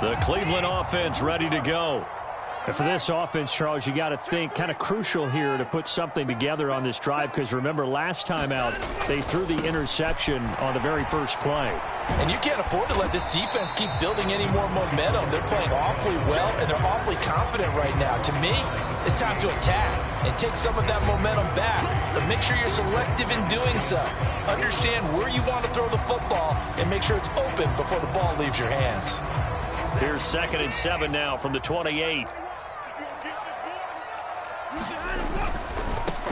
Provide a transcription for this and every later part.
The Cleveland offense ready to go. And for this offense, Charles, you got to think kind of crucial here to put something together on this drive, because remember last time out they threw the interception on the very first play. And you can't afford to let this defense keep building any more momentum. They're playing awfully well, and they're awfully confident right now. To me, it's time to attack and take some of that momentum back. But make sure you're selective in doing so. Understand where you want to throw the football and make sure it's open before the ball leaves your hands. Here's 2nd and 7 now from the 28.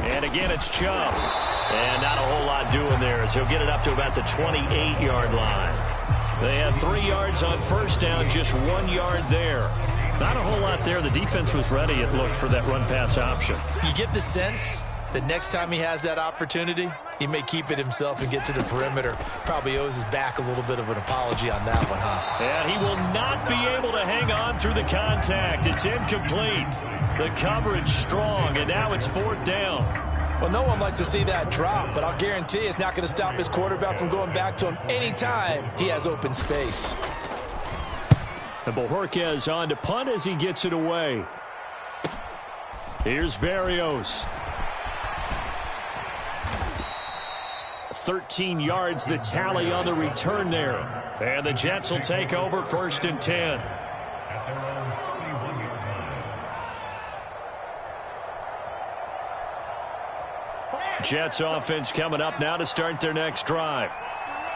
And again, it's Chubb. And not a whole lot doing there as he'll get it up to about the 28-yard line. They had 3 yards on first down, just 1 yard there. Not a whole lot there. The defense was ready, it looked, for that run-pass option. You get the sense that next time he has that opportunity, he may keep it himself and get to the perimeter. Probably owes his back a little bit of an apology on that one, huh? And he will not be able to hang on through the contact. It's incomplete. The coverage strong, and now it's 4th down. Well, no one likes to see that drop, but I'll guarantee it's not going to stop his quarterback from going back to him anytime he has open space. And Bojorquez on to punt as he gets it away. Here's Berrios. 13 yards the tally on the return there. And the Jets will take over 1st and 10. Jets offense coming up now to start their next drive.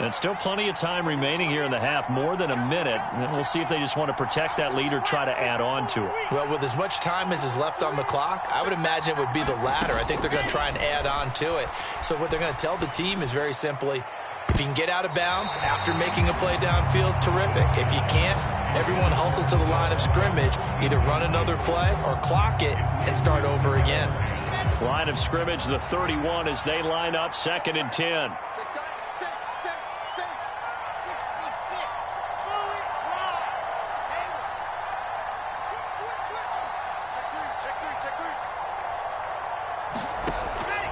And still plenty of time remaining here in the half, more than a minute. And we'll see if they just want to protect that lead or try to add on to it. Well, with as much time as is left on the clock, I would imagine it would be the latter. I think they're going to try and add on to it. So what they're going to tell the team is very simply, if you can get out of bounds after making a play downfield, terrific. If you can't, everyone hustle to the line of scrimmage, either run another play or clock it and start over again. Line of scrimmage, the 31 as they line up 2nd and 10.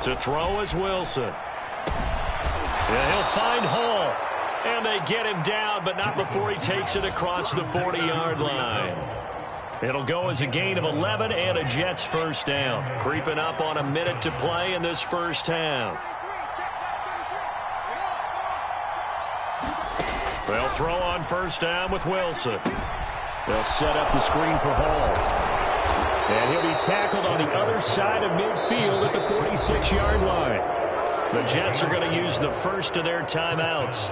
To throw is Wilson. And he'll find Hall. And they get him down, but not before he takes it across the 40-yard line. It'll go as a gain of 11 and a Jets first down. Creeping up on a minute to play in this first half. They'll throw on first down with Wilson. They'll set up the screen for Hall. And he'll be tackled on the other side of midfield at the 46-yard line. The Jets are going to use the first of their timeouts,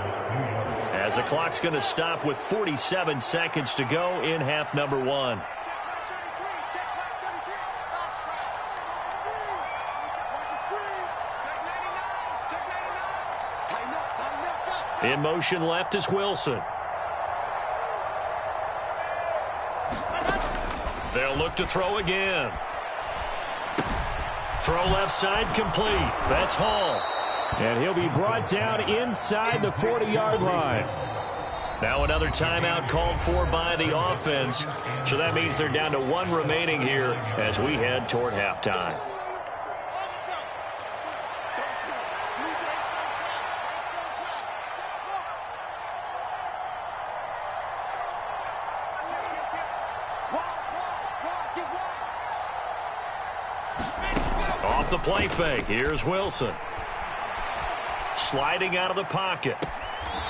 as the clock's going to stop with 47 seconds to go in half number 1. In motion left is Wilson. They'll look to throw again. Throw left side complete. That's Hall. And he'll be brought down inside the 40-yard line. Now another timeout called for by the offense. So that means they're down to 1 remaining here as we head toward halftime. Off the play fake. Here's Wilson. Sliding out of the pocket.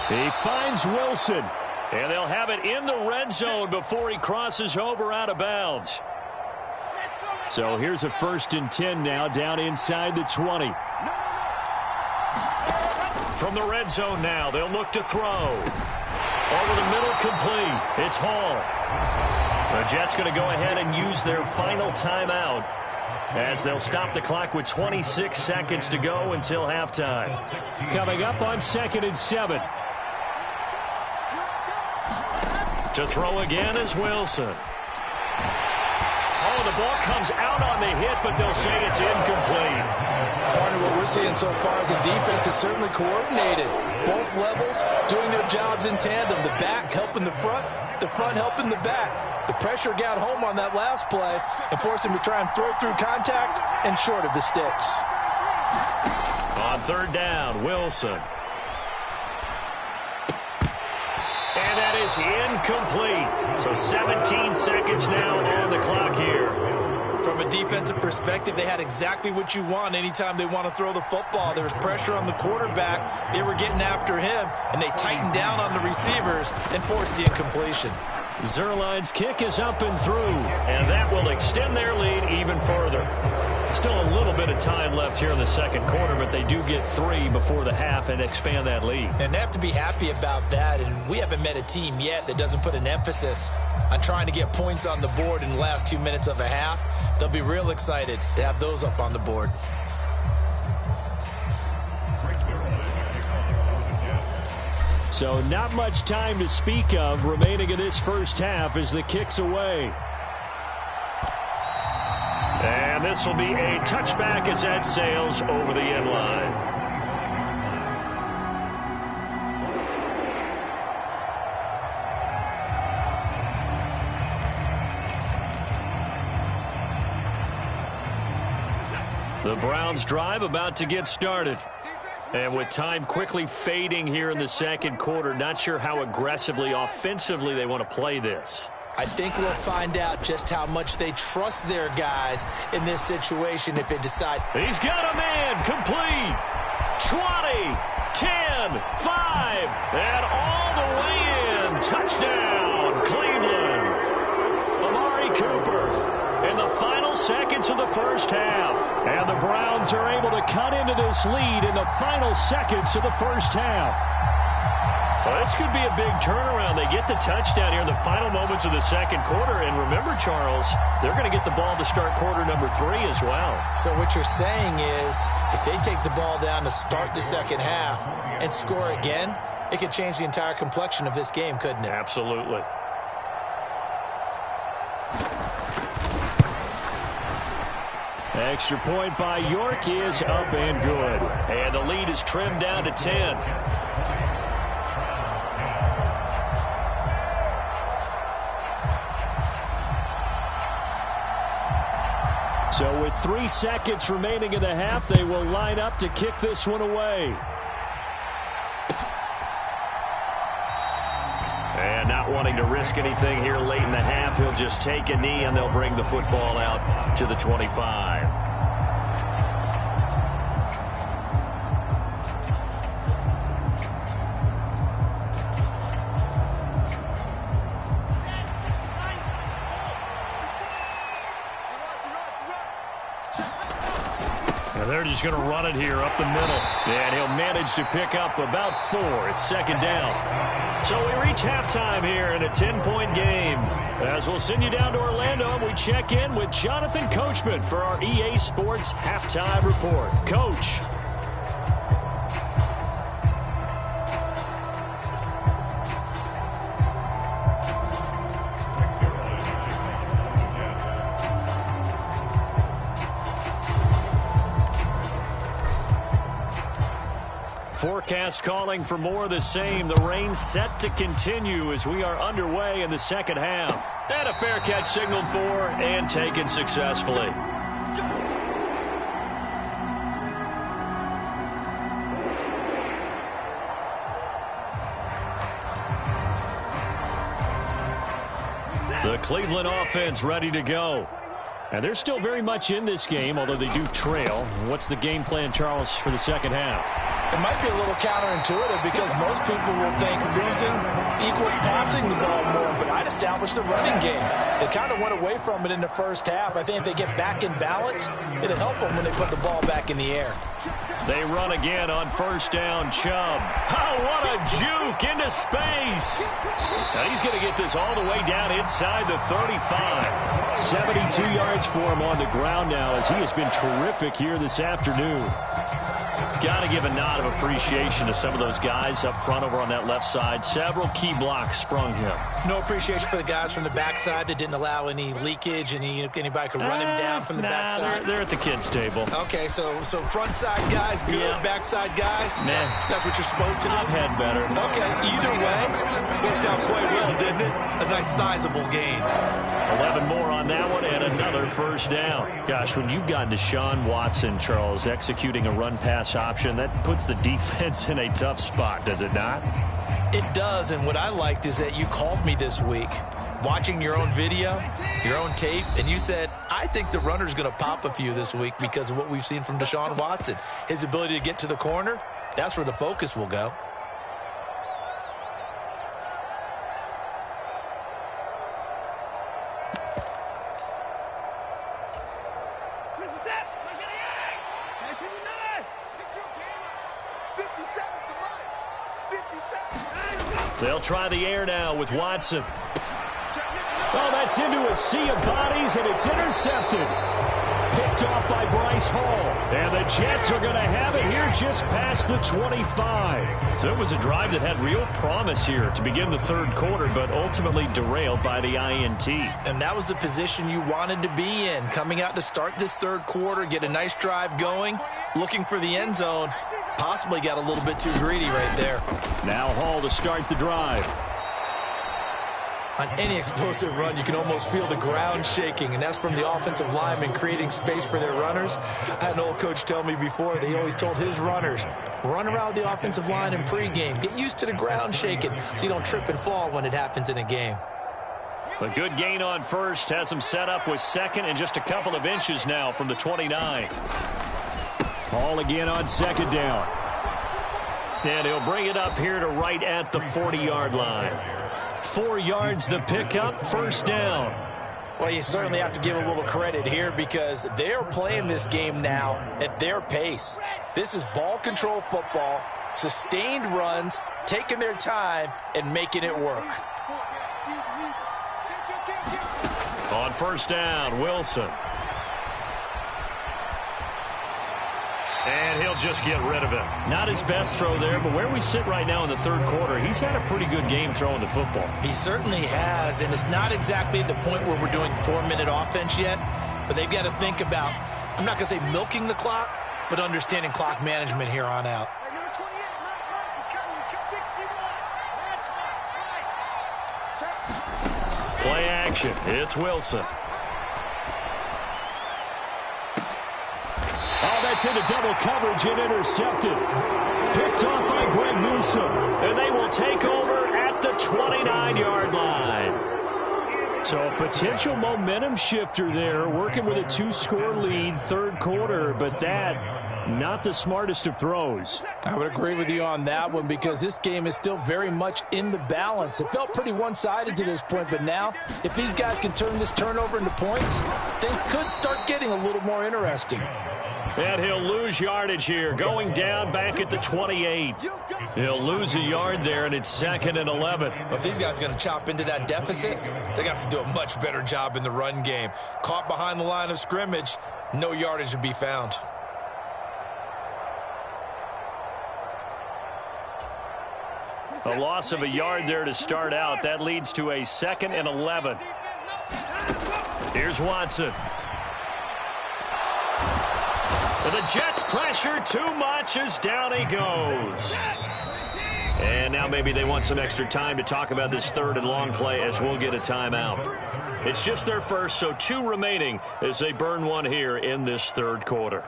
He finds Wilson. And they'll have it in the red zone before he crosses over out of bounds. So here's a 1st and 10 now down inside the 20. From the red zone now, they'll look to throw. Over the middle, complete. It's Hall. The Jets going to go ahead and use their final timeout, as they'll stop the clock with 26 seconds to go until halftime. Coming up on 2nd and 7. To throw again is Wilson. Oh, the ball comes out on the hit, but they'll say it's incomplete. Part of what we're seeing so far as a defense is certainly coordinated. Both levels doing their jobs in tandem. The back helping the front helping the back. The pressure got home on that last play and forced him to try and throw through contact and short of the sticks. On 3rd down, Wilson. And that is is incomplete. So 17 seconds now on the clock here. From a defensive perspective, they had exactly what you want anytime they want to throw the football. There was pressure on the quarterback. They were getting after him, and they tightened down on the receivers and forced the incompletion. Zerline's kick is up and through, and that will extend their lead even further. Still a little bit of time left here in the second quarter, but they do get 3 before the half and expand that lead. And they have to be happy about that, and we haven't met a team yet that doesn't put an emphasis on trying to get points on the board in the last 2 minutes of a half. They'll be real excited to have those up on the board. So not much time to speak of remaining in this first half as the kick's away. And this will be a touchback as that sails over the end line. The Browns drive about to get started. And with time quickly fading here in the second quarter, not sure how aggressively, offensively they want to play this. I think we'll find out just how much they trust their guys in this situation if they decide. He's got a man, complete. 20, 10, 5, and all the way in. Touchdown, Cleveland. Amari Cooper in the final seconds of the first half. And the Browns are able to cut into this lead in the final seconds of the first half. Well, this could be a big turnaround. They get the touchdown here in the final moments of the second quarter. And remember, Charles, they're going to get the ball to start quarter number 3 as well. So what you're saying is if they take the ball down to start the second half and score again, it could change the entire complexion of this game, couldn't it? Absolutely. Extra point by York is up and good. And the lead is trimmed down to 10. So with 3 seconds remaining in the half, they will line up to kick this one away. And not wanting to risk anything here late in the half, he'll just take a knee and they'll bring the football out to the 25. They're just going to run it here up the middle. And he'll manage to pick up about 4. It's second down. So we reach halftime here in a 10-point game. As we'll send you down to Orlando, and we check in with Jonathan Coachman for our EA Sports Halftime Report. Coach. Forecast calling for more of the same. The rain set to continue as we are underway in the second half. And a fair catch signaled for and taken successfully. The Cleveland offense ready to go. And they're still very much in this game, although they do trail. What's the game plan, Charles, for the second half? It might be a little counterintuitive because most people will think losing equals passing the ball more, but I'd establish the running game. They kind of went away from it in the first half. I think if they get back in balance, it'll help them when they put the ball back in the air. They run again on first down. Chubb. Oh, what a juke into space. Now he's going to get this all the way down inside the 35. 72 yards for him on the ground now as he has been terrific here this afternoon. Got to give a nod of appreciation to some of those guys up front over on that left side. Several key blocks sprung him. No appreciation for the guys from the backside that didn't allow any leakage, anybody could run him down from the backside. They're at the kids' table. Okay, so front side guys good, yeah. Backside guys, man, that's what you're supposed to do. I've had better. Okay, either way, worked out quite well, didn't it? A nice sizable gain. 11 more on that one and another first down. Gosh, when you've got Deshaun Watson, Charles, executing a run-pass option. That puts the defense in a tough spot, does it not? It does, and what I liked is that you called me this week, watching your own video, your own tape, and you said, I think the runner's going to pop a few this week because of what we've seen from Deshaun Watson. His ability to get to the corner, that's where the focus will go. They'll try the air now with Watson. Oh, that's into a sea of bodies, and it's intercepted. Picked off by Bryce Hall. And the Jets are going to have it here just past the 25. So it was a drive that had real promise here to begin the third quarter, but ultimately derailed by the INT. And that was the position you wanted to be in, coming out to start this third quarter, get a nice drive going, looking for the end zone. Possibly got a little bit too greedy right there. Now Hall to start the drive. On any explosive run, you can almost feel the ground shaking, and that's from the offensive linemen creating space for their runners. I had an old coach tell me before, they always told his runners, run around the offensive line in pregame. Get used to the ground shaking so you don't trip and fall when it happens in a game. A good gain on first has him set up with second and just a couple of inches now from the 29. Hall again on second down. And he'll bring it up here to right at the 40-yard line. 4 yards the pickup, first down. Well, you certainly have to give a little credit here because they're playing this game now at their pace. This is ball control football, sustained runs, taking their time, and making it work. On first down, Wilson. And he'll just get rid of it. Not his best throw there, but where we sit right now in the third quarter, he's had a pretty good game throwing the football. He certainly has, and it's not exactly at the point where we're doing 4-minute offense yet, but they've got to think about, I'm not going to say milking the clock, but understanding clock management here on out. Play action. It's Wilson. Oh, that's into double coverage and intercepted. Picked off by Greg Newsome. And they will take over at the 29-yard line. So a potential momentum shifter there, working with a 2-score lead, third quarter, but that, not the smartest of throws. I would agree with you on that one because this game is still very much in the balance. It felt pretty one-sided to this point, but now if these guys can turn this turnover into points, things could start getting a little more interesting. And he'll lose yardage here, going down back at the 28. He'll lose a yard there, and it's 2nd and 11. If these guys are going to chop into that deficit, they got to do a much better job in the run game. Caught behind the line of scrimmage, no yardage to be found. A loss of a yard there to start out. That leads to a 2nd and 11. Here's Watson. The Jets pressure too much as down he goes. And now maybe they want some extra time to talk about this 3rd and long play as we'll get a timeout. It's just their first, so 2 remaining as they burn one here in this third quarter.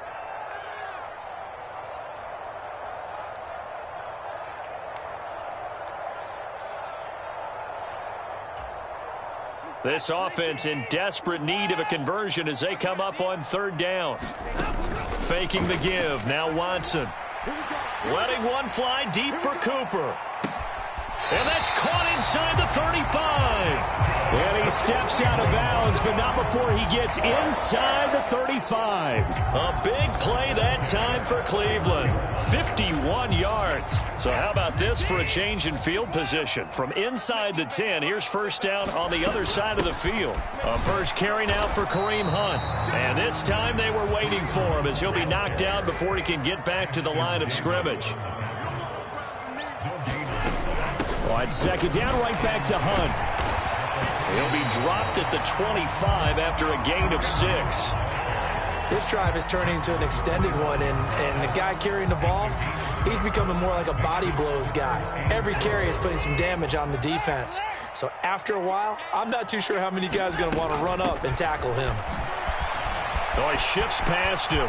This offense in desperate need of a conversion as they come up on 3rd down. Faking the give. Now Watson. Letting one fly deep for Cooper. And that's caught inside the 35. And he steps out of bounds, but not before he gets inside the 35. A big play that time for Cleveland. 51 yards. So how about this for a change in field position? From inside the 10, here's first down on the other side of the field. A first carry now for Kareem Hunt. And this time they were waiting for him as he'll be knocked down before he can get back to the line of scrimmage. On 2nd down, right back to Hunt. He'll be dropped at the 25 after a gain of 6. This drive is turning into an extended one, and the guy carrying the ball, he's becoming more like a body blows guy. Every carry is putting some damage on the defense. So after a while, I'm not too sure how many guys are going to want to run up and tackle him. Oh, he shifts past him.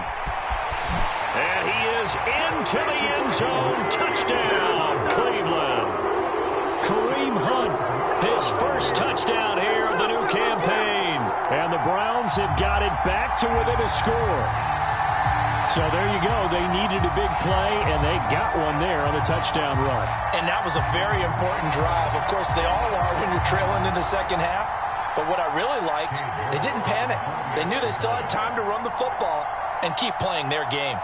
And he is into the end zone. Touchdown, Cleveland. Kareem Hunt, His first touchdown here of the new campaign. and the Browns have got it back to within a score. So there you go. They needed a big play, and they got one there on the touchdown run. And that was a very important drive. Of course, they all are when you're trailing in the second half. But what I really liked, they didn't panic. They knew they still had time to run the football and keep playing their game.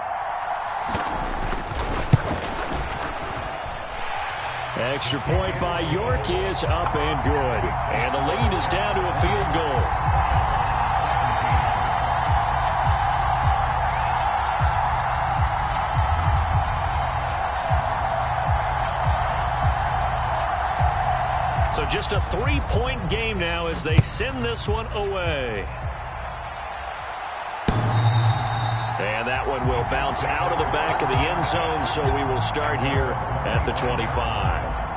Extra point by York is up and good. And the lead is down to a field goal. So just a 3-point game now as they send this one away. And that one will bounce out of the back of the end zone, so we will start here at the 25.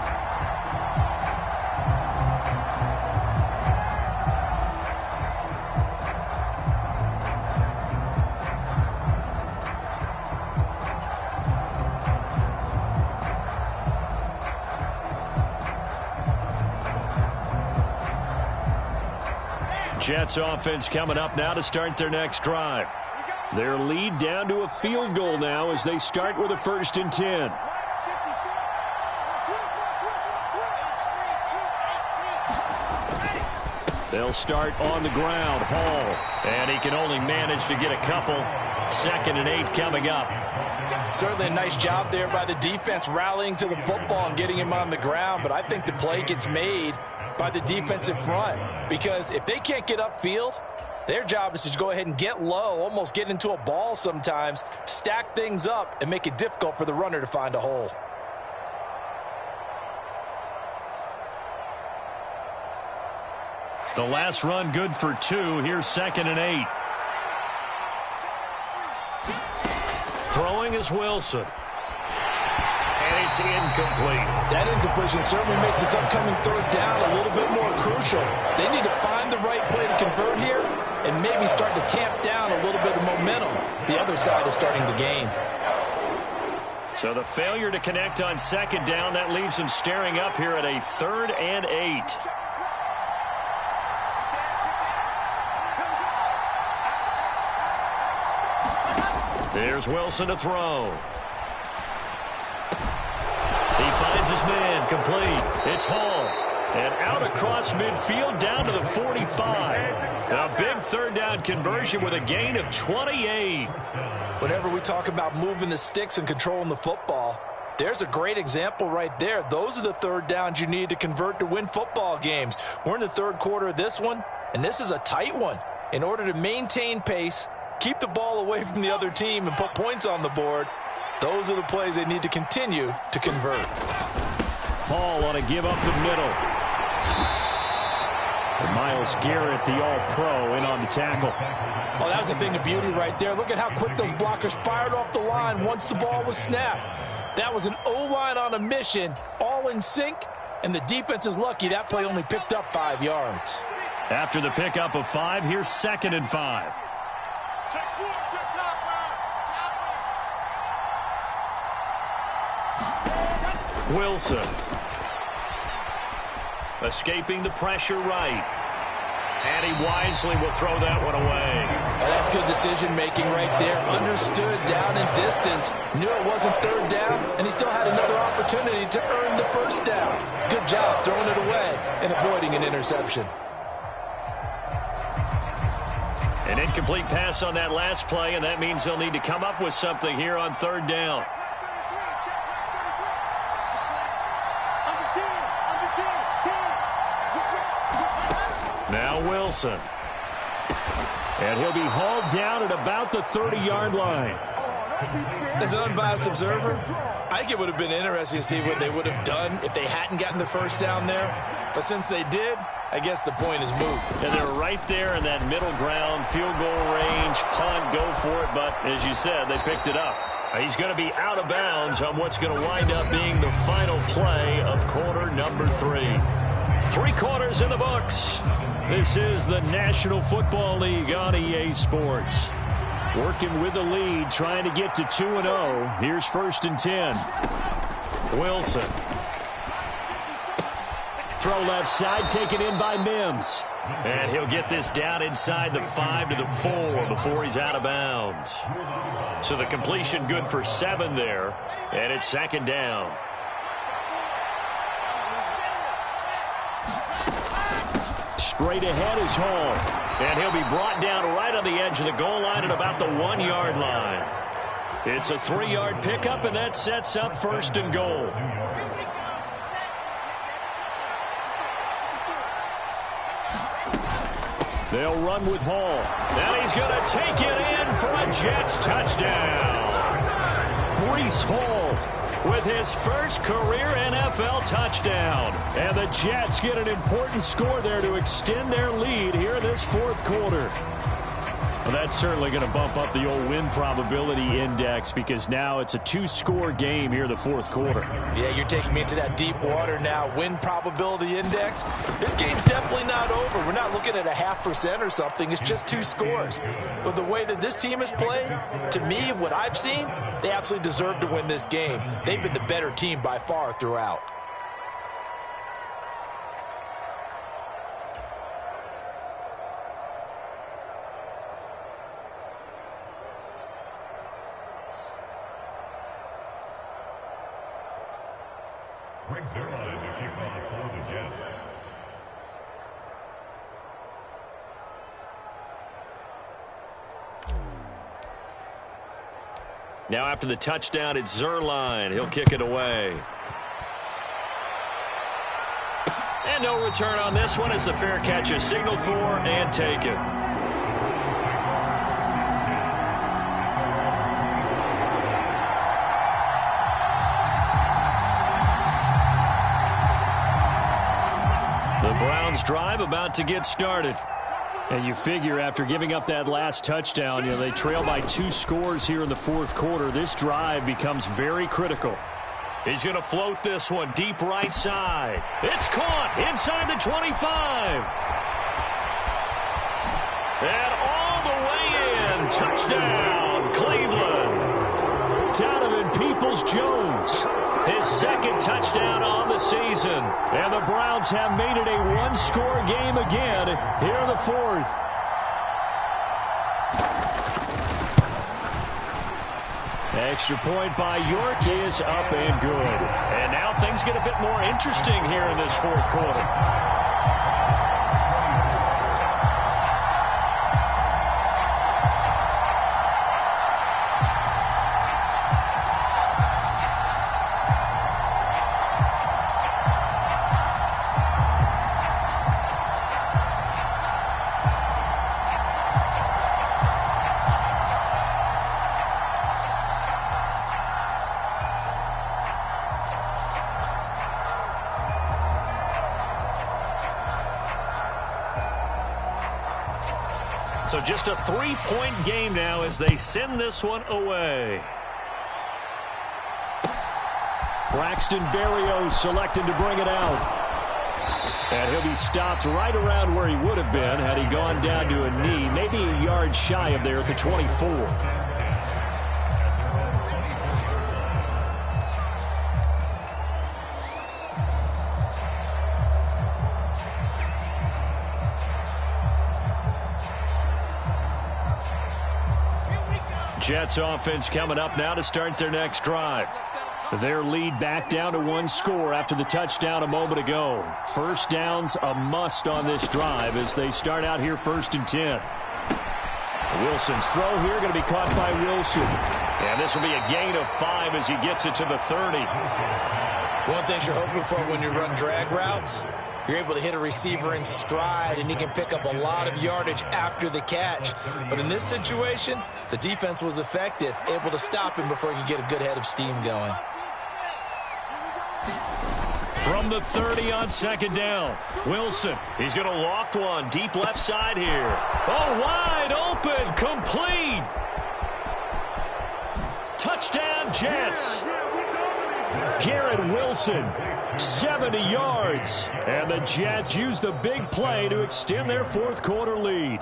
Jets offense coming up now to start their next drive. Their lead down to a field goal now as they start with a 1st and 10. They'll start on the ground. Hall. And he can only manage to get a couple. 2nd and 8 coming up. Certainly a nice job there by the defense rallying to the football and getting him on the ground. But I think the play gets made by the defensive front, because if they can't get upfield, their job is to go ahead and get low, almost get into a ball sometimes, stack things up, and make it difficult for the runner to find a hole. The last run good for 2. Here's 2nd and 8. Throwing is Wilson. And it's incomplete. That incompletion certainly makes this upcoming 3rd down a little bit more crucial. They need to find the right play to convert here and maybe start to tamp down a little bit of momentum. The other side is starting to gain. So the failure to connect on 2nd down, that leaves them staring up here at a 3rd and 8. There's Wilson to throw. He finds his man, complete. It's Hall. And out across midfield down to the 45. A big 3rd down conversion with a gain of 28. Whenever we talk about moving the sticks and controlling the football, there's a great example right there. Those are the 3rd downs you need to convert to win football games. We're in the 3rd quarter of this one, and this is a tight one. In order to maintain pace, keep the ball away from the other team, and put points on the board, those are the plays they need to continue to convert. Hall on a give up the middle. And Myles Garrett, the all-pro, in on the tackle. Oh, that was a thing of beauty right there. Look at how quick those blockers fired off the line once the ball was snapped. That was an O-line on a mission, all in sync, and the defense is lucky that play only picked up 5 yards. After the pickup of 5, here's 2nd and 5. Wilson. Escaping the pressure right. And he wisely will throw that one away. Well, that's good decision-making right there. Understood down and distance. Knew it wasn't 3rd down, and he still had another opportunity to earn the 1st down. Good job throwing it away and avoiding an interception. An incomplete pass on that last play, and that means they'll need to come up with something here on 3rd down. Now Wilson. And he'll be hauled down at about the 30-yard line. As an unbiased observer, I think it would have been interesting to see what they would have done if they hadn't gotten the 1st down there. But since they did, I guess the point is moot. And they're right there in that middle ground, field goal range, punt, go for it. But as you said, they picked it up. He's going to be out of bounds on what's going to wind up being the final play of quarter number 3. 3 quarters in the books. This is the National Football League on EA Sports. Working with the lead, trying to get to 2-0. Here's 1st and 10. Wilson. Throw left side, taken in by Mims. And he'll get this down inside the 5 to the 4 before he's out of bounds. So the completion good for 7 there, and it's 2nd down. Straight ahead is Hall. And he'll be brought down right on the edge of the goal line at about the 1-yard line. It's a 3-yard pickup, and that sets up 1st and goal. They'll run with Hall. And he's going to take it in for a Jetz touchdown. Breece Hall with his first career NFL touchdown. And the Jets get an important score there to extend their lead here in this 4th quarter. Well, that's certainly going to bump up the old win probability index because now it's a 2-score game here in the 4th quarter. Yeah, you're taking me into that deep water now. Win probability index. This game's definitely not over. We're not looking at a 0.5% or something. It's just 2 scores. But the way that this team has played, to me, what I've seen, they absolutely deserve to win this game. They've been the better team by far throughout. Now after the touchdown, it's Zerline. He'll kick it away. And no return on this one as the fair catch is signaled for and taken. The Browns drive about to get started. And you figure after giving up that last touchdown, they trail by 2 scores here in the 4th quarter. This drive becomes very critical. He's going to float this one deep right side. It's caught inside the 25. And all the way in. Touchdown, Cleveland. Donovan Peoples-Jones. His 2nd touchdown on the season. And the Browns have made it a 1-score game again here in the 4th. Extra point by York is up and good. And now things get a bit more interesting here in this 4th quarter. So just a 3-point game now as they send this one away. Braxton Berrios selected to bring it out. And he'll be stopped right around where he would have been had he gone down to a knee, maybe a yard shy of there at the 24. Jets offense coming up now to start their next drive. Their lead back down to 1 score after the touchdown a moment ago. 1st down's a must on this drive as they start out here 1st and 10. Wilson's throw here going to be caught by Wilson. And this will be a gain of 5 as he gets it to the 30. One of the things you're hoping for when you run drag routes, you're able to hit a receiver in stride, and he can pick up a lot of yardage after the catch. But in this situation, the defense was effective, able to stop him before he could get a good head of steam going. From the 30 on 2nd down, Wilson. He's going to loft one deep left side here. Oh, wide open, complete. Touchdown, Jets. Garrett Wilson, 70 yards. And the Jets use the big play to extend their 4th quarter lead.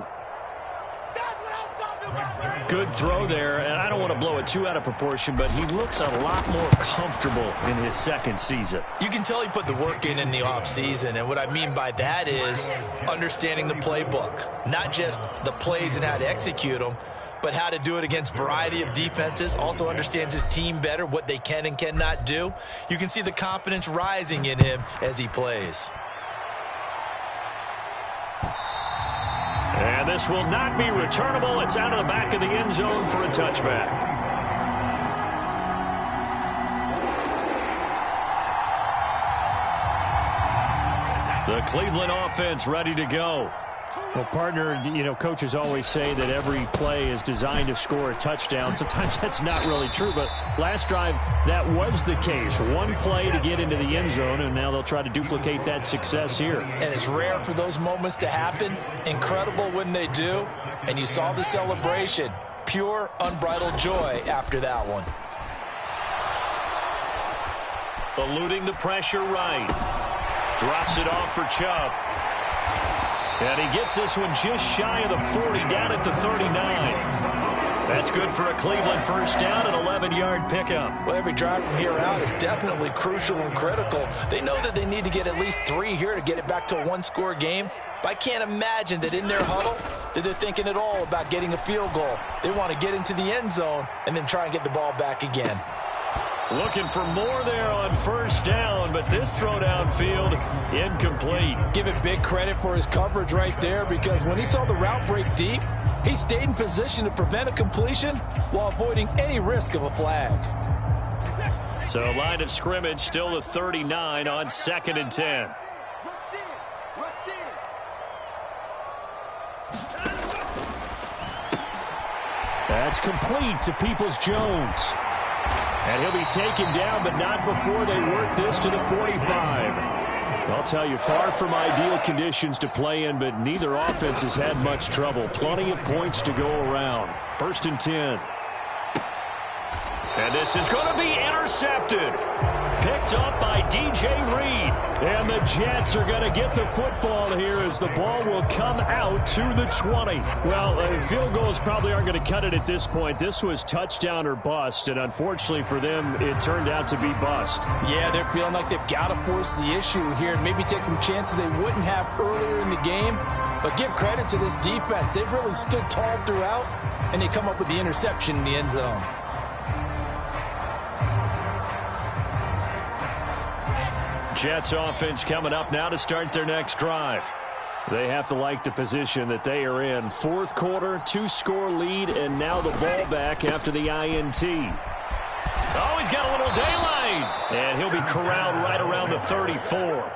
Good throw there, and I don't want to blow it too out of proportion, but he looks a lot more comfortable in his second season. You can tell he put the work in the offseason, and what I mean by that is understanding the playbook, not just the plays and how to execute them, but how to do it against a variety of defenses. Also understands his team better, what they can and cannot do. You can see the confidence rising in him as he plays. And this will not be returnable. It's out of the back of the end zone for a touchback. The Cleveland offense ready to go. Well, partner, you know, coaches always say that every play is designed to score a touchdown. Sometimes that's not really true, but last drive, that was the case. One play to get into the end zone, and now they'll try to duplicate that success here. And it's rare for those moments to happen. Incredible when they do. And you saw the celebration. Pure, unbridled joy after that one. Eluding the pressure right. Drops it off for Chubb. And he gets this one just shy of the 40, down at the 39. That's good for a Cleveland first down, an 11-yard pickup. Well, every drive from here out is definitely crucial and critical. They know that they need to get at least 3 here to get it back to a one-score game. But I can't imagine that in their huddle that they're thinking at all about getting a field goal. They want to get into the end zone and then try and get the ball back again. Looking for more there on first down, but this throw downfield incomplete. Give it big credit for his coverage right there, because when he saw the route break deep, he stayed in position to prevent a completion while avoiding any risk of a flag. So line of scrimmage still the 39 on 2nd and 10. That's complete to Peoples-Jones. And he'll be taken down, but not before they work this to the 45. I'll tell you, far from ideal conditions to play in, but neither offense has had much trouble. Plenty of points to go around. 1st and 10. And this is going to be intercepted. Picked up by DJ Reed. And the Jets are going to get the football here as the ball will come out to the 20. Well, field goals probably aren't going to cut it at this point. This was touchdown or bust, and unfortunately for them, it turned out to be bust. Yeah, they're feeling like they've got to force the issue here and maybe take some chances they wouldn't have earlier in the game. But give credit to this defense. They've really stood tall throughout, and they come up with the interception in the end zone. Jets offense coming up now to start their next drive. They have to like the position that they are in. 4th quarter, 2-score lead, and now the ball back after the INT. Oh, he's got a little daylight. And he'll be corralled right around the 34.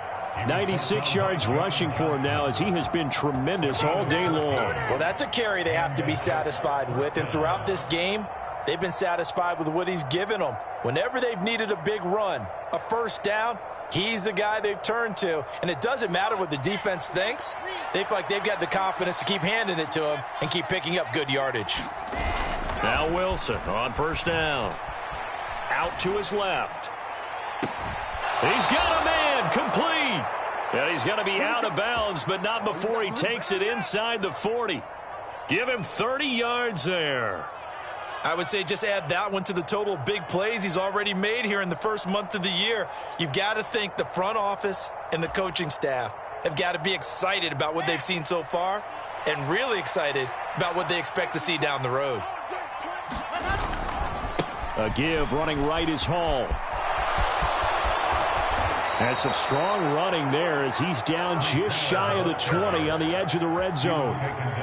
96 yards rushing for him now, as he has been tremendous all day long. Well, that's a carry they have to be satisfied with. And throughout this game, they've been satisfied with what he's given them. Whenever they've needed a big run, a first down, he's the guy they've turned to. And it doesn't matter what the defense thinks. They feel like they've got the confidence to keep handing it to him and keep picking up good yardage. Now Wilson on first down. Out to his left. He's got a man complete. And he's going to be out of bounds, but not before he takes it inside the 40. Give him 30 yards there. I would say just add that one to the total big plays he's already made here in the first month of the year. You've got to think the front office and the coaching staff have got to be excited about what they've seen so far and really excited about what they expect to see down the road. A give running right is Hall. Has some strong running there as he's down just shy of the 20 on the edge of the red zone.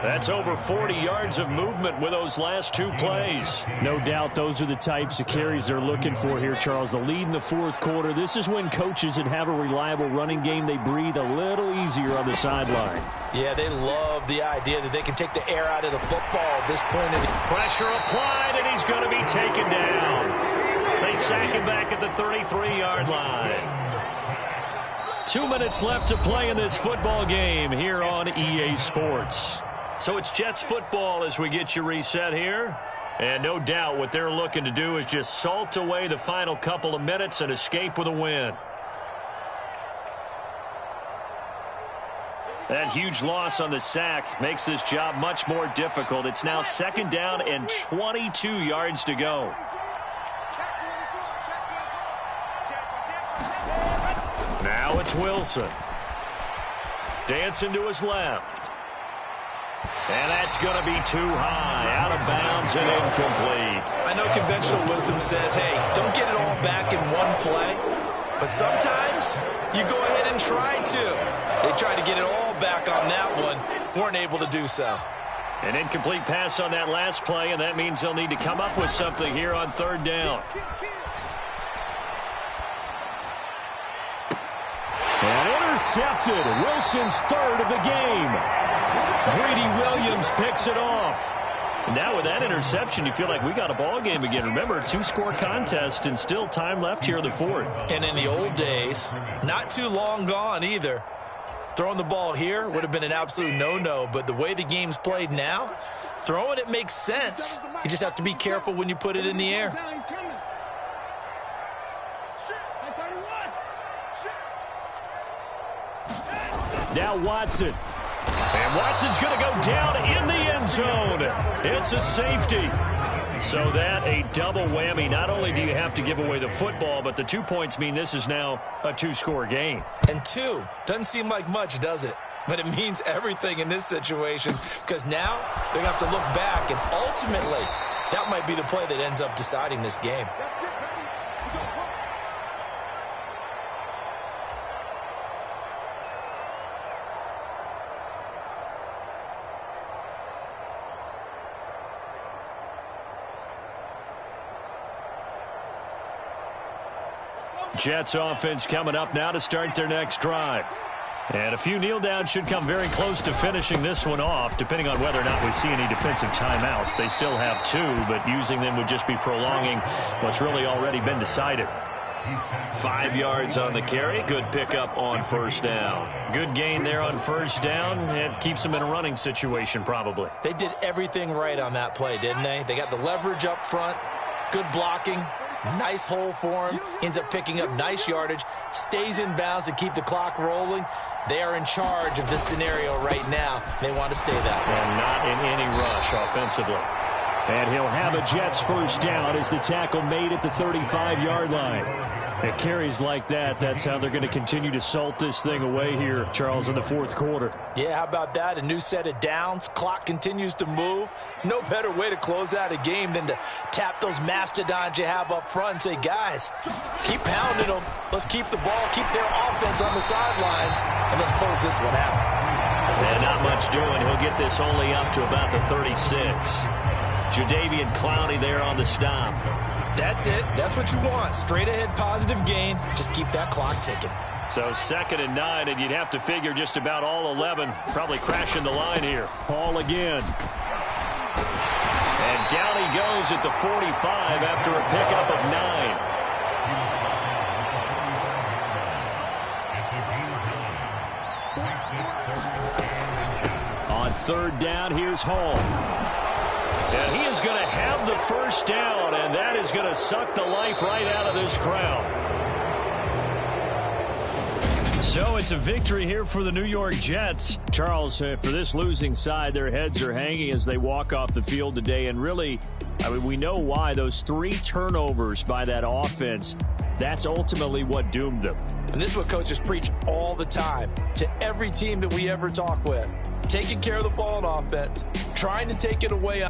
That's over 40 yards of movement with those last 2 plays. No doubt those are the types of carries they're looking for here, Charles. The lead in the 4th quarter. This is when coaches that have a reliable running game, they breathe a little easier on the sideline. Yeah, they love the idea that they can take the air out of the football at this point. Pressure applied, and he's going to be taken down. They sack him back at the 33-yard line. 2 minutes left to play in this football game here on EA Sports. So it's Jets football as we get you reset here. And no doubt what they're looking to do is just salt away the final couple of minutes and escape with a win. That huge loss on the sack makes this job much more difficult. It's now 2nd down and 22 yards to go. Now it's Wilson. Dancing to his left. And that's going to be too high. Out of bounds and incomplete. I know conventional wisdom says, hey, don't get it all back in one play. But sometimes you go ahead and try to. They tried to get it all back on that one. Weren't able to do so. An incomplete pass on that last play, and that means they'll need to come up with something here on 3rd down. And intercepted. Wilson's 3rd of the game. Greedy Williams picks it off. Now with that interception, you feel like we got a ball game again. Remember, 2-score contest and still time left here in the 4th. And in the old days, not too long gone either. Throwing the ball here would have been an absolute no-no, but the way the game's played now, throwing it makes sense. You just have to be careful when you put it in the air. Now Watson. And Watson's going to go down in the end zone. It's a safety. So that a double whammy. Not only do you have to give away the football, but the 2 points mean this is now a 2-score game. And 2 doesn't seem like much, does it? But it means everything in this situation because now they're going to have to look back, and ultimately that might be the play that ends up deciding this game. Jets offense coming up now to start their next drive. And a few kneel downs should come very close to finishing this one off, depending on whether or not we see any defensive timeouts. They still have 2, but using them would just be prolonging what's really already been decided. 5 yards on the carry. Good pickup on 1st down. Good gain there on 1st down. It keeps them in a running situation probably. They did everything right on that play, didn't they? They got the leverage up front, good blocking, nice hole for him, ends up picking up nice yardage, stays in bounds to keep the clock rolling. They are in charge of this scenario right now. They want to stay that way. And not in any rush offensively. And he'll have a Jets 1st down as the tackle made at the 35-yard line. It carries like that. That's how they're going to continue to salt this thing away here, Charles, in the 4th quarter. Yeah, how about that? A new set of downs. Clock continues to move. No better way to close out a game than to tap those mastodons you have up front and say, guys, keep pounding them. Let's keep the ball, keep their offense on the sidelines, and let's close this one out. And not much doing. He'll get this only up to about the 36. Jadeveon Clowney there on the stop. That's it. That's what you want. Straight ahead positive gain. Just keep that clock ticking. So 2nd and 9, and you'd have to figure just about all 11 probably crashing the line here. Ball again. And down he goes at the 45 after a pickup of 9. On 3rd down, here's Hall. And he is going to have the 1st down, and that is going to suck the life right out of this crowd. So it's a victory here for the New York Jets. Charles, for this losing side, their heads are hanging as they walk off the field today. And really, I mean, we know why. Those 3 turnovers by that offense, that's ultimately what doomed them. And this is what coaches preach all the time to every team that we ever talk with. Taking care of the ball on offense, trying to take it away.